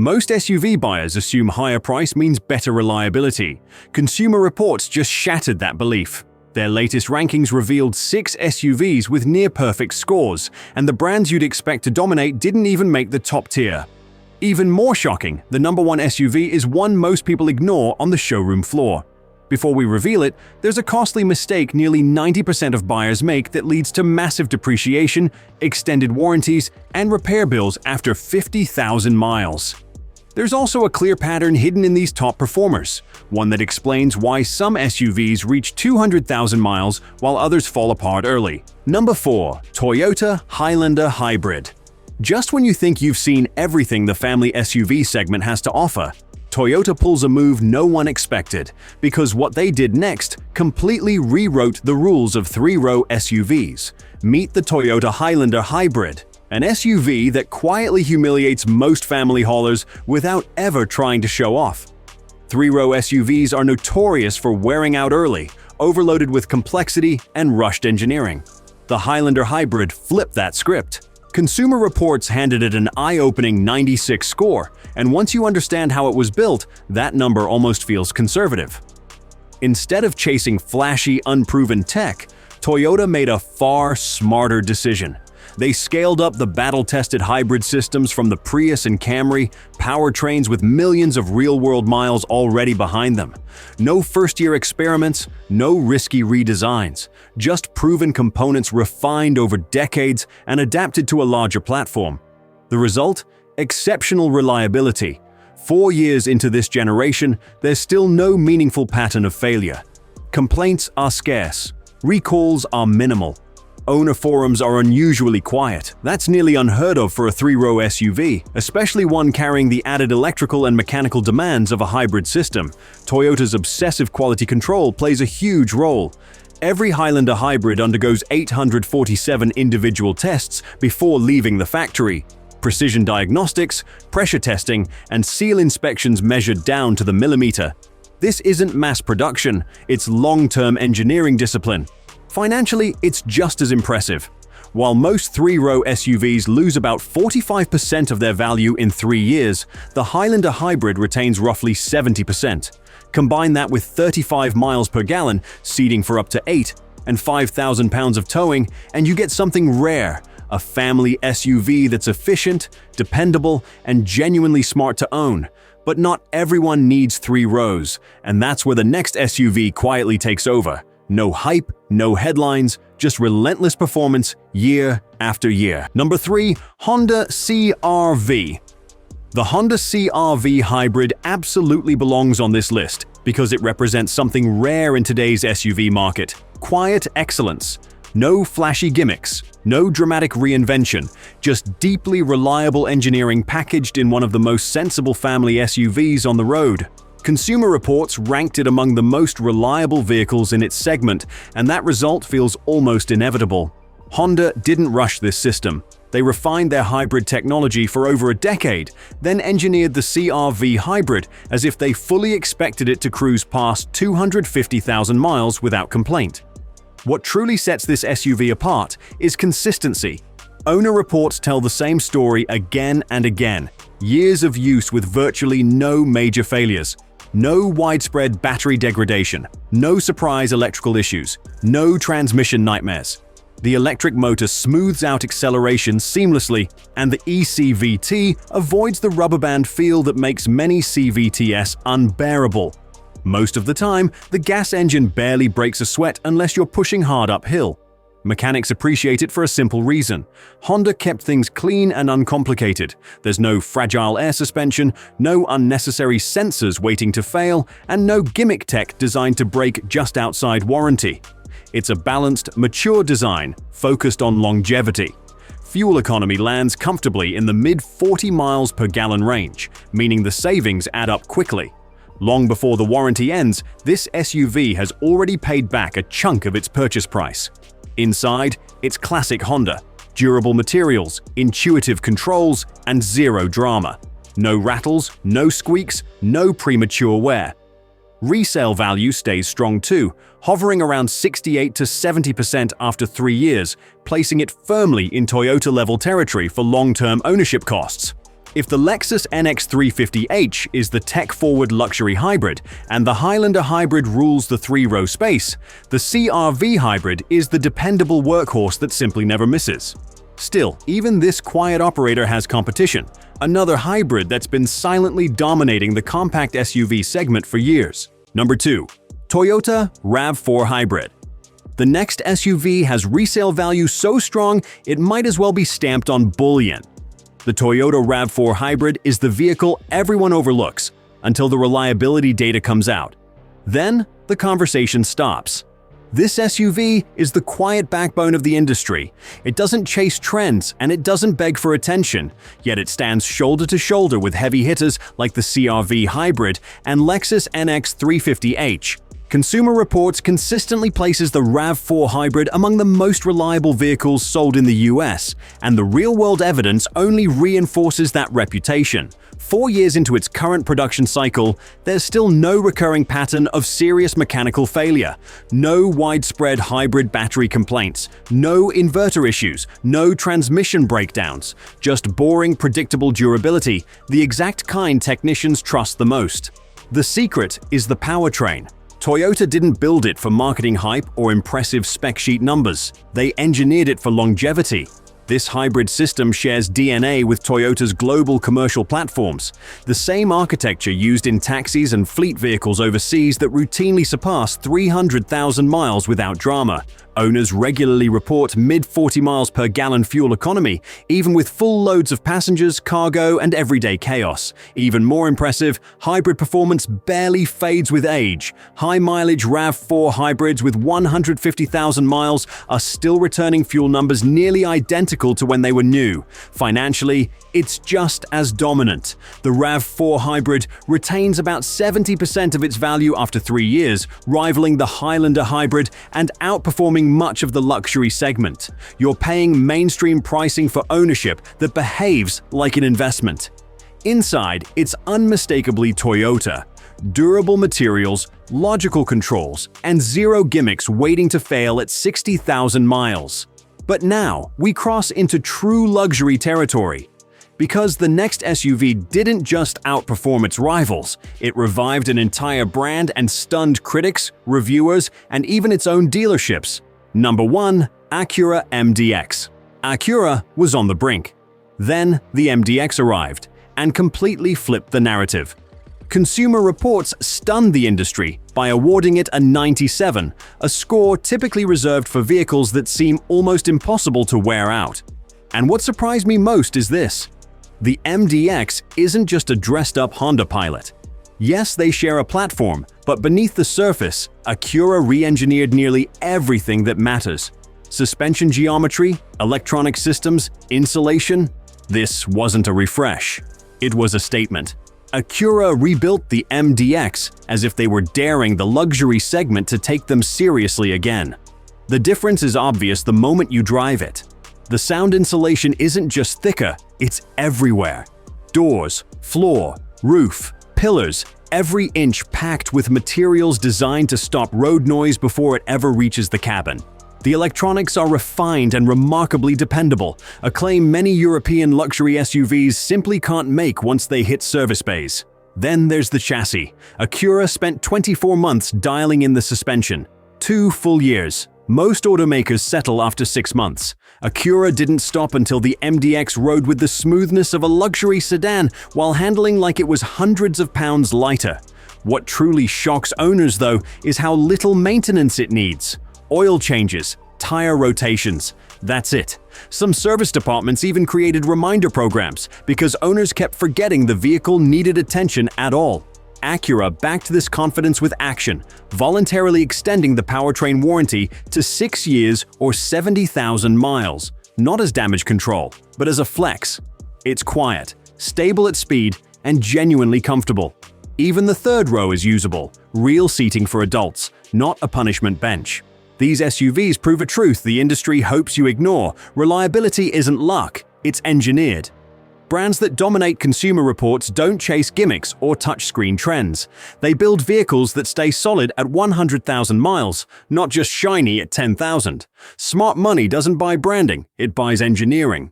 Most SUV buyers assume higher price means better reliability. Consumer Reports just shattered that belief. Their latest rankings revealed 6 SUVs with near-perfect scores, and the brands you'd expect to dominate didn't even make the top tier. Even more shocking, the number 1 SUV is one most people ignore on the showroom floor. Before we reveal it, there's a costly mistake nearly 90% of buyers make that leads to massive depreciation, extended warranties, and repair bills after 50,000 miles. There's also a clear pattern hidden in these top performers, one that explains why some SUVs reach 200,000 miles while others fall apart early. Number 4. Toyota Highlander Hybrid. Just when you think you've seen everything the family SUV segment has to offer, Toyota pulls a move no one expected, because what they did next completely rewrote the rules of 3-row SUVs. Meet the Toyota Highlander Hybrid, an SUV that quietly humiliates most family haulers without ever trying to show off. 3-row SUVs are notorious for wearing out early, overloaded with complexity and rushed engineering. The Highlander Hybrid flipped that script. Consumer Reports handed it an eye-opening 96 score, and once you understand how it was built, that number almost feels conservative. Instead of chasing flashy, unproven tech, Toyota made a far smarter decision. They scaled up the battle-tested hybrid systems from the Prius and Camry, powertrains with millions of real-world miles already behind them. No first-year experiments, no risky redesigns, just proven components refined over decades and adapted to a larger platform. The result? Exceptional reliability. 4 years into this generation, there's still no meaningful pattern of failure. Complaints are scarce. Recalls are minimal. Owner forums are unusually quiet. That's nearly unheard of for a 3-row SUV, especially one carrying the added electrical and mechanical demands of a hybrid system. Toyota's obsessive quality control plays a huge role. Every Highlander Hybrid undergoes 847 individual tests before leaving the factory. Precision diagnostics, pressure testing, and seal inspections measured down to the millimeter. This isn't mass production, it's long-term engineering discipline. Financially, it's just as impressive. While most 3-row SUVs lose about 45% of their value in 3 years, the Highlander Hybrid retains roughly 70%. Combine that with 35 miles per gallon, seating for up to 8, and 5,000 pounds of towing, and you get something rare, a family SUV that's efficient, dependable, and genuinely smart to own. But not everyone needs 3 rows, and that's where the next SUV quietly takes over. No hype, no headlines, just relentless performance year after year. Number 3. Honda CR-V. The Honda CR-V Hybrid absolutely belongs on this list because it represents something rare in today's SUV market: quiet excellence. No flashy gimmicks, no dramatic reinvention, just deeply reliable engineering packaged in one of the most sensible family SUVs on the road. Consumer Reports ranked it among the most reliable vehicles in its segment, and that result feels almost inevitable. Honda didn't rush this system. They refined their hybrid technology for over a decade, then engineered the CR-V Hybrid as if they fully expected it to cruise past 250,000 miles without complaint. What truly sets this SUV apart is consistency. Owner reports tell the same story again and again. Years of use with virtually no major failures. No widespread battery degradation, no surprise electrical issues, no transmission nightmares. The electric motor smooths out acceleration seamlessly, and the eCVT avoids the rubber band feel that makes many CVTs unbearable. Most of the time, the gas engine barely breaks a sweat unless you're pushing hard uphill. Mechanics appreciate it for a simple reason. Honda kept things clean and uncomplicated. There's no fragile air suspension, no unnecessary sensors waiting to fail, and no gimmick tech designed to break just outside warranty. It's a balanced, mature design focused on longevity. Fuel economy lands comfortably in the mid-40 miles per gallon range, meaning the savings add up quickly. Long before the warranty ends, this SUV has already paid back a chunk of its purchase price. Inside, it's classic Honda. Durable materials, intuitive controls, and zero drama. No rattles, no squeaks, no premature wear. Resale value stays strong too, hovering around 68 to 70% after 3 years, placing it firmly in Toyota-level territory for long-term ownership costs. If the Lexus NX350h is the tech-forward luxury hybrid and the Highlander hybrid rules the three-row space, the CR-V hybrid is the dependable workhorse that simply never misses. Still, even this quiet operator has competition, another hybrid that's been silently dominating the compact SUV segment for years. Number 2. Toyota RAV4 Hybrid. The next SUV has resale value so strong it might as well be stamped on bullion. The Toyota RAV4 Hybrid is the vehicle everyone overlooks until the reliability data comes out. Then, the conversation stops. This SUV is the quiet backbone of the industry. It doesn't chase trends and it doesn't beg for attention, yet it stands shoulder to shoulder with heavy hitters like the CR-V Hybrid and Lexus NX350h. Consumer Reports consistently places the RAV4 Hybrid among the most reliable vehicles sold in the US, and the real-world evidence only reinforces that reputation. 4 years into its current production cycle, there's still no recurring pattern of serious mechanical failure, no widespread hybrid battery complaints, no inverter issues, no transmission breakdowns, just boring, predictable durability, the exact kind technicians trust the most. The secret is the powertrain. Toyota didn't build it for marketing hype or impressive spec sheet numbers. They engineered it for longevity. This hybrid system shares DNA with Toyota's global commercial platforms, the same architecture used in taxis and fleet vehicles overseas that routinely surpass 300,000 miles without drama. Owners regularly report mid-40 miles per gallon fuel economy, even with full loads of passengers, cargo, and everyday chaos. Even more impressive, hybrid performance barely fades with age. High-mileage RAV4 hybrids with 150,000 miles are still returning fuel numbers nearly identical to when they were new. Financially, it's just as dominant. The RAV4 hybrid retains about 70% of its value after 3 years, rivaling the Highlander hybrid and outperforming much of the luxury segment. You're paying mainstream pricing for ownership that behaves like an investment. Inside, it's unmistakably Toyota. Durable materials, logical controls, and zero gimmicks waiting to fail at 60,000 miles. But now, we cross into true luxury territory. Because the next SUV didn't just outperform its rivals, it revived an entire brand and stunned critics, reviewers, and even its own dealerships. Number 1. Acura MDX. Acura was on the brink. Then the MDX arrived and completely flipped the narrative. Consumer Reports stunned the industry by awarding it a 97, a score typically reserved for vehicles that seem almost impossible to wear out. And what surprised me most is this. The MDX isn't just a dressed-up Honda Pilot. Yes, they share a platform, but beneath the surface, Acura re-engineered nearly everything that matters. Suspension geometry, electronic systems, insulation. This wasn't a refresh. It was a statement. Acura rebuilt the MDX as if they were daring the luxury segment to take them seriously again. The difference is obvious the moment you drive it. The sound insulation isn't just thicker, it's everywhere. Doors, floor, roof, pillars, every inch packed with materials designed to stop road noise before it ever reaches the cabin. The electronics are refined and remarkably dependable, a claim many European luxury SUVs simply can't make once they hit service bays. Then there's the chassis. Acura spent 24 months dialing in the suspension. 2 full years. Most automakers settle after 6 months. Acura didn't stop until the MDX rode with the smoothness of a luxury sedan while handling like it was hundreds of pounds lighter. What truly shocks owners, though, is how little maintenance it needs. Oil changes, tire rotations. That's it. Some service departments even created reminder programs because owners kept forgetting the vehicle needed attention at all. Acura backed this confidence with action, voluntarily extending the powertrain warranty to 6 years or 70,000 miles, not as damage control, but as a flex. It's quiet, stable at speed, and genuinely comfortable. Even the third row is usable, real seating for adults, not a punishment bench. These SUVs prove a truth the industry hopes you ignore. Reliability isn't luck, it's engineered. Brands that dominate Consumer Reports don't chase gimmicks or touchscreen trends. They build vehicles that stay solid at 100,000 miles, not just shiny at 10,000. Smart money doesn't buy branding, it buys engineering.